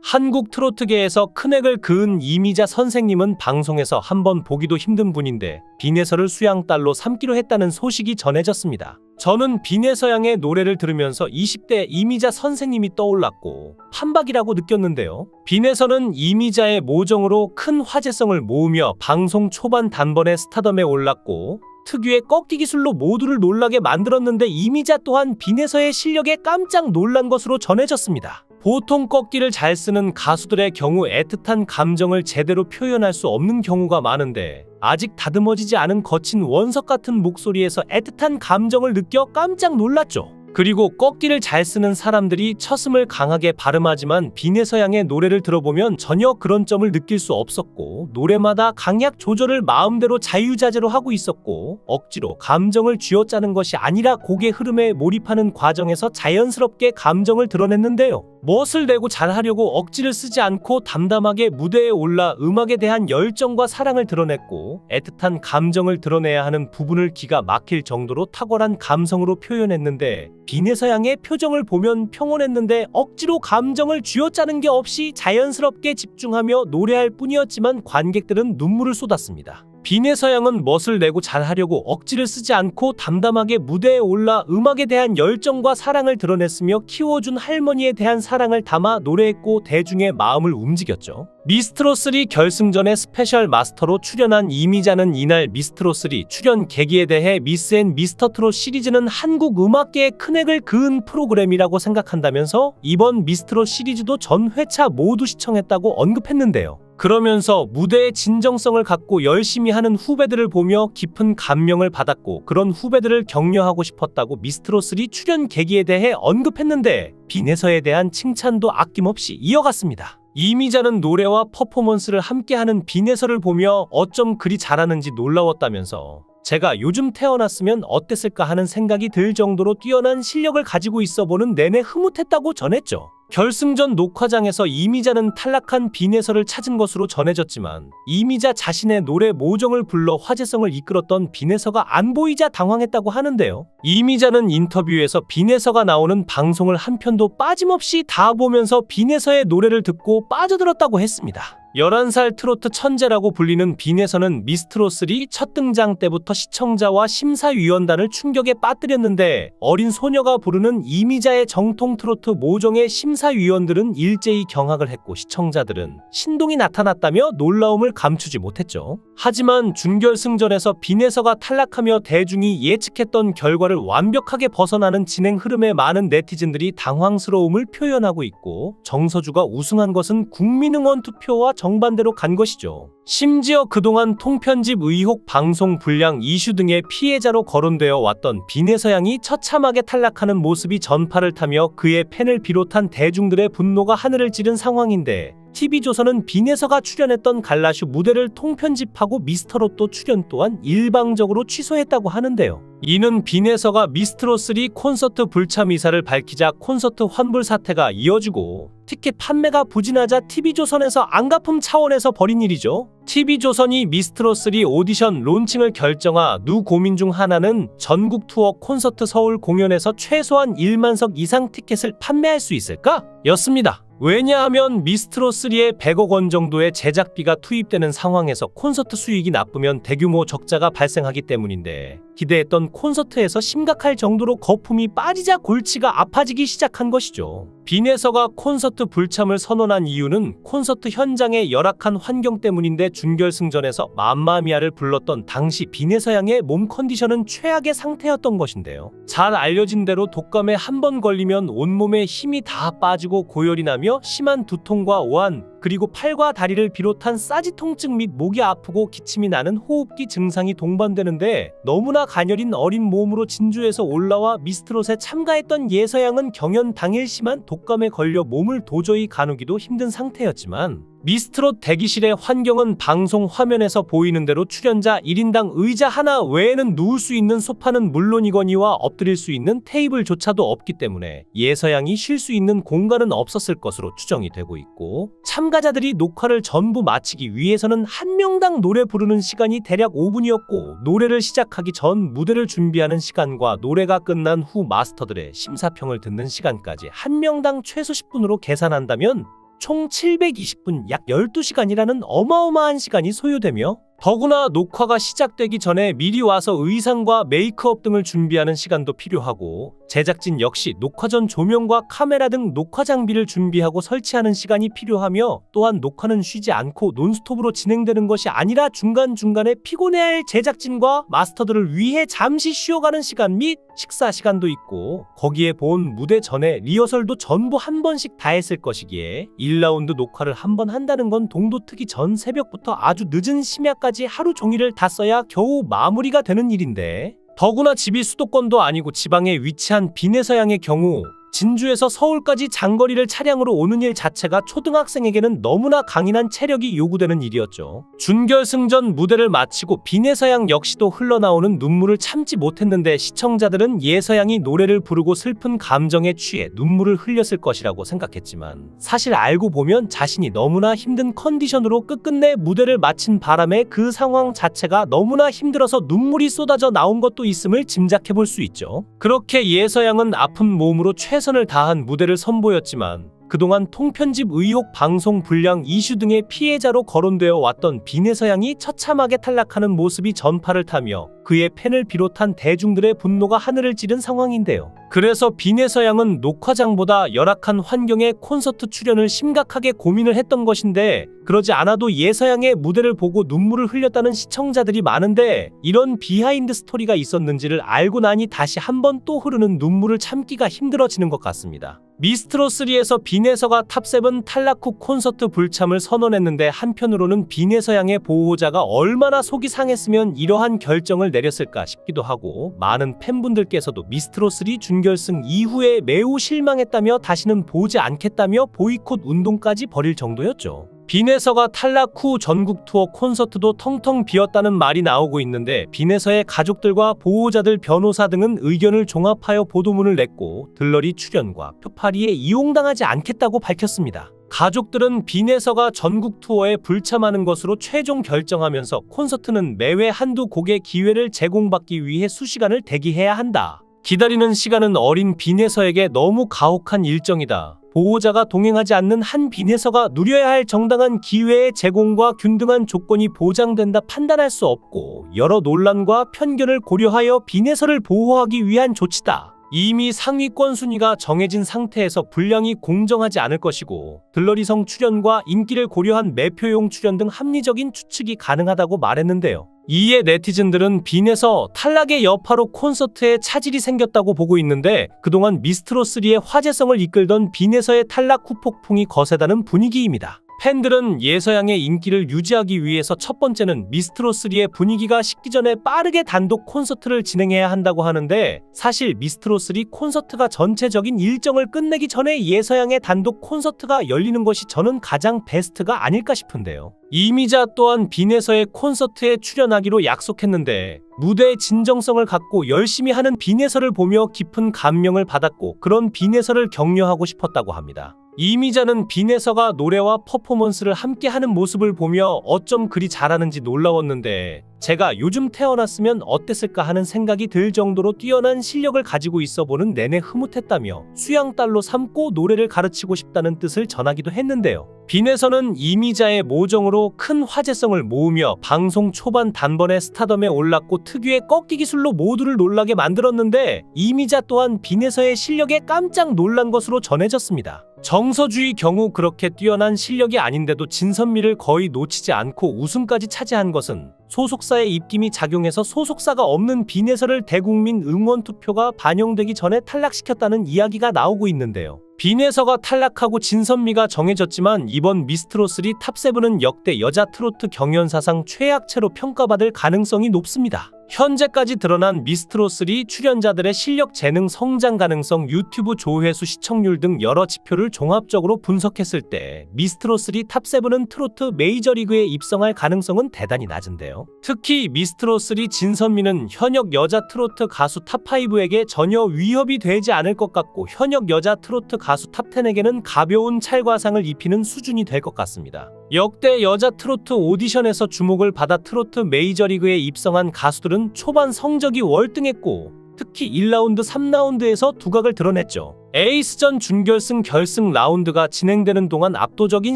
한국 트로트계에서 큰액을 그은 이미자 선생님은 방송에서 한번 보기도 힘든 분인데 빈에서를 수양딸로 삼기로 했다는 소식이 전해졌습니다. 저는 빈에서양의 노래를 들으면서 20대 이미자 선생님이 떠올랐고 판박이라고 느꼈는데요. 빈에서는 이미자의 모정으로 큰 화제성을 모으며 방송 초반 단번에 스타덤에 올랐고 특유의 꺾기 기술로 모두를 놀라게 만들었는데 이미자 또한 빈에서의 실력에 깜짝 놀란 것으로 전해졌습니다. 보통 꺾기를 잘 쓰는 가수들의 경우 애틋한 감정을 제대로 표현할 수 없는 경우가 많은데 아직 다듬어지지 않은 거친 원석 같은 목소리에서 애틋한 감정을 느껴 깜짝 놀랐죠. 그리고 꺾기를 잘 쓰는 사람들이 첫음을 강하게 발음하지만 빈에서양의 노래를 들어보면 전혀 그런 점을 느낄 수 없었고 노래마다 강약 조절을 마음대로 자유자재로 하고 있었고 억지로 감정을 쥐어짜는 것이 아니라 곡의 흐름에 몰입하는 과정에서 자연스럽게 감정을 드러냈는데요. 멋을 내고 잘하려고 억지를 쓰지 않고 담담하게 무대에 올라 음악에 대한 열정과 사랑을 드러냈고 애틋한 감정을 드러내야 하는 부분을 기가 막힐 정도로 탁월한 감성으로 표현했는데 빈에서양의 표정을 보면 평온했는데 억지로 감정을 쥐어짜는 게 없이 자연스럽게 집중하며 노래할 뿐이었지만 관객들은 눈물을 쏟았습니다. 빈에서양은 멋을 내고 잘하려고 억지를 쓰지 않고 담담하게 무대에 올라 음악에 대한 열정과 사랑을 드러냈으며 키워준 할머니에 대한 사랑을 담아 노래했고 대중의 마음을 움직였죠. 미스트롯3 결승전에 스페셜 마스터로 출연한 이미자는 이날 미스트롯3 출연 계기에 대해 미스 앤 미스터 트롯 시리즈는 한국 음악계에 큰액을 그은 프로그램이라고 생각한다면서 이번 미스트롯 시리즈도 전 회차 모두 시청했다고 언급했는데요. 그러면서 무대의 진정성을 갖고 열심히 하는 후배들을 보며 깊은 감명을 받았고 그런 후배들을 격려하고 싶었다고 미스트롯3 출연 계기에 대해 언급했는데 빈에서에 대한 칭찬도 아낌없이 이어갔습니다. 이미자는 노래와 퍼포먼스를 함께하는 빈에서를 보며 어쩜 그리 잘하는지 놀라웠다면서 제가 요즘 태어났으면 어땠을까 하는 생각이 들 정도로 뛰어난 실력을 가지고 있어 보는 내내 흐뭇했다고 전했죠. 결승전 녹화장에서 이미자는 탈락한 빈에서를 찾은 것으로 전해졌지만 이미자 자신의 노래 모정을 불러 화제성을 이끌었던 빈에서가 안 보이자 당황했다고 하는데요. 이미자는 인터뷰에서 빈에서가 나오는 방송을 한 편도 빠짐없이 다 보면서 빈에서의 노래를 듣고 빠져들었다고 했습니다. 11살 트로트 천재라고 불리는 빈에서는 미스트롯3 첫 등장 때부터 시청자와 심사위원단을 충격에 빠뜨렸는데 어린 소녀가 부르는 이미자의 정통 트로트 모정에 심사위원들은 일제히 경악을 했고 시청자들은 신동이 나타났다며 놀라움을 감추지 못했죠. 하지만 준결승전에서 빈에서가 탈락하며 대중이 예측했던 결과를 완벽하게 벗어나는 진행 흐름에 많은 네티즌들이 당황스러움을 표현하고 있고 정서주가 우승한 것은 국민응원 투표와 정반대로 간 것이죠. 심지어 그동안 통편집 의혹, 방송 불량 이슈 등의 피해자로 거론되어 왔던 빈에서양이 처참하게 탈락하는 모습이 전파를 타며 그의 팬을 비롯한 대중들의 분노가 하늘을 찌른 상황인데 TV조선은 빈에서가 출연했던 갈라쇼 무대를 통편집하고 미스터롯도 출연 또한 일방적으로 취소했다고 하는데요. 이는 빈에서가 미스트롯3 콘서트 불참 의사를 밝히자 콘서트 환불 사태가 이어지고 티켓 판매가 부진하자 TV조선에서 안가품 차원에서 벌인 일이죠. TV조선이 미스트롯3 오디션 론칭을 결정하 누 고민 중 하나는 전국 투어 콘서트 서울 공연에서 최소한 1만석 이상 티켓을 판매할 수 있을까? 였습니다. 왜냐하면 미스트롯3에 100억 원 정도의 제작비가 투입되는 상황에서 콘서트 수익이 나쁘면 대규모 적자가 발생하기 때문인데 기대했던 콘서트에서 심각할 정도로 거품이 빠지자 골치가 아파지기 시작한 것이죠. 빈에서가 콘서트 불참을 선언한 이유는 콘서트 현장의 열악한 환경 때문인데 준결승전에서 맘마미아를 불렀던 당시 빈에서양의 몸 컨디션은 최악의 상태였던 것인데요. 잘 알려진 대로 독감에 한 번 걸리면 온몸에 힘이 다 빠지고 고열이 나며 심한 두통과 오한 그리고 팔과 다리를 비롯한 싸지 통증 및 목이 아프고 기침이 나는 호흡기 증상이 동반되는데 너무나 가녀린 어린 몸으로 진주에서 올라와 미스트롯에 참가했던 예서양은 경연 당일 심한 독감에 걸려 몸을 도저히 가누기도 힘든 상태였지만 미스트롯 대기실의 환경은 방송 화면에서 보이는 대로 출연자 1인당 의자 하나 외에는 누울 수 있는 소파는 물론이거니와 엎드릴 수 있는 테이블조차도 없기 때문에 예서양이 쉴 수 있는 공간은 없었을 것으로 추정이 되고 있고 참가자들이 녹화를 전부 마치기 위해서는 한 명당 노래 부르는 시간이 대략 5분이었고 노래를 시작하기 전 무대를 준비하는 시간과 노래가 끝난 후 마스터들의 심사평을 듣는 시간까지 한 명당 최소 10분으로 계산한다면 총 720분, 약 12시간이라는 어마어마한 시간이 소요되며 더구나 녹화가 시작되기 전에 미리 와서 의상과 메이크업 등을 준비하는 시간도 필요하고 제작진 역시 녹화 전 조명과 카메라 등 녹화 장비를 준비하고 설치하는 시간이 필요하며 또한 녹화는 쉬지 않고 논스톱으로 진행되는 것이 아니라 중간중간에 피곤해할 제작진과 마스터들을 위해 잠시 쉬어가는 시간 및 식사 시간도 있고 거기에 본 무대 전에 리허설도 전부 한 번씩 다 했을 것이기에 1라운드 녹화를 한 번 한다는 건 동도 트기 전 새벽부터 아주 늦은 심야까지 하루 종일을 다 써야 겨우 마무리가 되는 일인데 더구나 집이 수도권도 아니고 지방에 위치한 비내서양의 경우 진주에서 서울까지 장거리를 차량으로 오는 일 자체가 초등학생에게는 너무나 강인한 체력이 요구되는 일이었죠. 준결승전 무대를 마치고 비내서양 역시도 흘러나오는 눈물을 참지 못했는데 시청자들은 예서양이 노래를 부르고 슬픈 감정에 취해 눈물을 흘렸을 것이라고 생각했지만 사실 알고 보면 자신이 너무나 힘든 컨디션으로 끝끝내 무대를 마친 바람에 그 상황 자체가 너무나 힘들어서 눈물이 쏟아져 나온 것도 있음을 짐작해 볼 수 있죠. 그렇게 예서양은 아픈 몸으로 최선을 다한 무대를 선보였지만 그동안 통편집 의혹, 방송 불량 이슈 등의 피해자로 거론되어 왔던 비내서양이 처참하게 탈락하는 모습이 전파를 타며 그의 팬을 비롯한 대중들의 분노가 하늘을 찌른 상황인데요. 그래서 비내서양은 녹화장보다 열악한 환경의 콘서트 출연을 심각하게 고민을 했던 것인데 그러지 않아도 예서양의 무대를 보고 눈물을 흘렸다는 시청자들이 많은데 이런 비하인드 스토리가 있었는지를 알고 나니 다시 한번 또 흐르는 눈물을 참기가 힘들어지는 것 같습니다. 미스트롯3에서 비내서가 탑7 탈락 후 콘서트 불참을 선언했는데 한편으로는 비내서양의 보호자가 얼마나 속이 상했으면 이러한 결정을 내렸을까 싶기도 하고 많은 팬분들께서도 미스트롯3 준결승 이후에 매우 실망했다며 다시는 보지 않겠다며 보이콧 운동까지 벌일 정도였죠. 비내서가 탈락 후 전국 투어 콘서트도 텅텅 비었다는 말이 나오고 있는데 비내서의 가족들과 보호자들, 변호사 등은 의견을 종합하여 보도문을 냈고 들러리 출연과 표파리에 이용당하지 않겠다고 밝혔습니다. 가족들은 비내서가 전국 투어에 불참하는 것으로 최종 결정하면서 콘서트는 매회 한두 곡의 기회를 제공받기 위해 수시간을 대기해야 한다. 기다리는 시간은 어린 비내서에게 너무 가혹한 일정이다. 보호자가 동행하지 않는 한 비내서가 누려야 할 정당한 기회의 제공과 균등한 조건이 보장된다 판단할 수 없고 여러 논란과 편견을 고려하여 비내서를 보호하기 위한 조치다. 이미 상위권 순위가 정해진 상태에서 분량이 공정하지 않을 것이고 들러리성 출연과 인기를 고려한 매표용 출연 등 합리적인 추측이 가능하다고 말했는데요. 이에 네티즌들은 비내서 탈락의 여파로 콘서트에 차질이 생겼다고 보고 있는데 그동안 미스트롯3의 화제성을 이끌던 비내서의 탈락 후 폭풍이 거세다는 분위기입니다. 팬들은 예서양의 인기를 유지하기 위해서 첫 번째는 미스트롯3의 분위기가 식기 전에 빠르게 단독 콘서트를 진행해야 한다고 하는데 사실 미스트롯3 콘서트가 전체적인 일정을 끝내기 전에 예서양의 단독 콘서트가 열리는 것이 저는 가장 베스트가 아닐까 싶은데요. 이미자 또한 비내서의 콘서트에 출연하기로 약속했는데 무대의 진정성을 갖고 열심히 하는 비내서를 보며 깊은 감명을 받았고 그런 비내서를 격려하고 싶었다고 합니다. 이미자는 비내서가 노래와 퍼포먼스를 함께 하는 모습을 보며 어쩜 그리 잘하는지 놀라웠는데 제가 요즘 태어났으면 어땠을까 하는 생각이 들 정도로 뛰어난 실력을 가지고 있어 보는 내내 흐뭇했다며 수양딸로 삼고 노래를 가르치고 싶다는 뜻을 전하기도 했는데요. 비내서는 이미자의 모정으로 큰 화제성을 모으며 방송 초반 단번에 스타덤에 올랐고 특유의 꺾기 기술로 모두를 놀라게 만들었는데 이미자 또한 비내서의 실력에 깜짝 놀란 것으로 전해졌습니다. 정서주의 경우 그렇게 뛰어난 실력이 아닌데도 진선미를 거의 놓치지 않고 우승까지 차지한 것은 소속사의 입김이 작용해서 소속사가 없는 비내서를 대국민 응원 투표가 반영되기 전에 탈락시켰다는 이야기가 나오고 있는데요. 비내서가 탈락하고 진선미가 정해졌지만 이번 미스트롯3 탑7은 역대 여자 트로트 경연사상 최악체로 평가받을 가능성이 높습니다. 현재까지 드러난 미스트롯3 출연자들의 실력, 재능, 성장 가능성, 유튜브 조회수, 시청률 등 여러 지표를 종합적으로 분석했을 때 미스트롯3 탑7은 트로트 메이저리그에 입성할 가능성은 대단히 낮은데요. 특히 미스트롯3 진선미는 현역 여자 트로트 가수 탑5에게 전혀 위협이 되지 않을 것 같고 현역 여자 트로트 가수 탑10에게는 가벼운 찰과상을 입히는 수준이 될 것 같습니다. 역대 여자 트로트 오디션에서 주목을 받아 트로트 메이저리그에 입성한 가수들은 초반 성적이 월등했고 특히 1라운드, 3라운드에서 두각을 드러냈죠. 에이스전 준결승 결승 라운드가 진행되는 동안 압도적인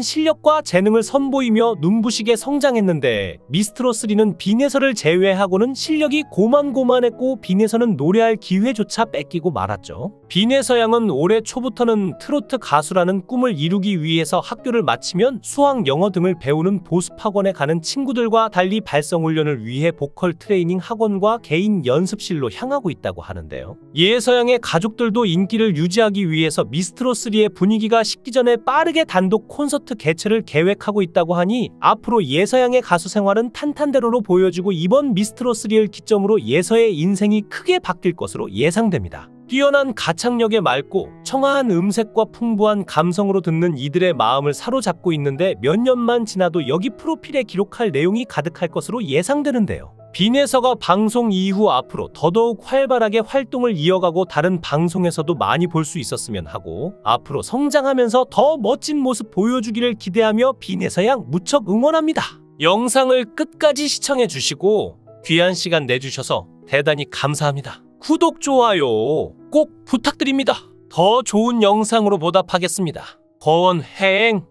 실력과 재능을 선보이며 눈부시게 성장했는데 미스트롯3는 빈에서를 제외하고는 실력이 고만고만했고 빈에서는 노래할 기회조차 뺏기고 말았죠. 빈에서 양은 올해 초부터는 트로트 가수라는 꿈을 이루기 위해서 학교를 마치면 수학, 영어 등을 배우는 보습학원에 가는 친구들과 달리 발성훈련을 위해 보컬 트레이닝 학원과 개인 연습실로 향하고 있다고 하는데요. 예서양의 가족들도 인기를 유지하기 위해서 미스트롯3의 분위기가 식기 전에 빠르게 단독 콘서트 개최를 계획하고 있다고 하니 앞으로 예서양의 가수 생활은 탄탄대로로 보여지고 이번 미스트롯3를 기점으로 예서의 인생이 크게 바뀔 것으로 예상됩니다. 뛰어난 가창력에 맑고 청아한 음색과 풍부한 감성으로 듣는 이들의 마음을 사로잡고 있는데 몇 년만 지나도 여기 프로필에 기록할 내용이 가득할 것으로 예상되는데요. 빈에서가 방송 이후 앞으로 더더욱 활발하게 활동을 이어가고 다른 방송에서도 많이 볼 수 있었으면 하고 앞으로 성장하면서 더 멋진 모습 보여주기를 기대하며 빈에서 양 무척 응원합니다. 영상을 끝까지 시청해 주시고 귀한 시간 내주셔서 대단히 감사합니다. 구독, 좋아요 꼭 부탁드립니다. 더 좋은 영상으로 보답하겠습니다. 거원행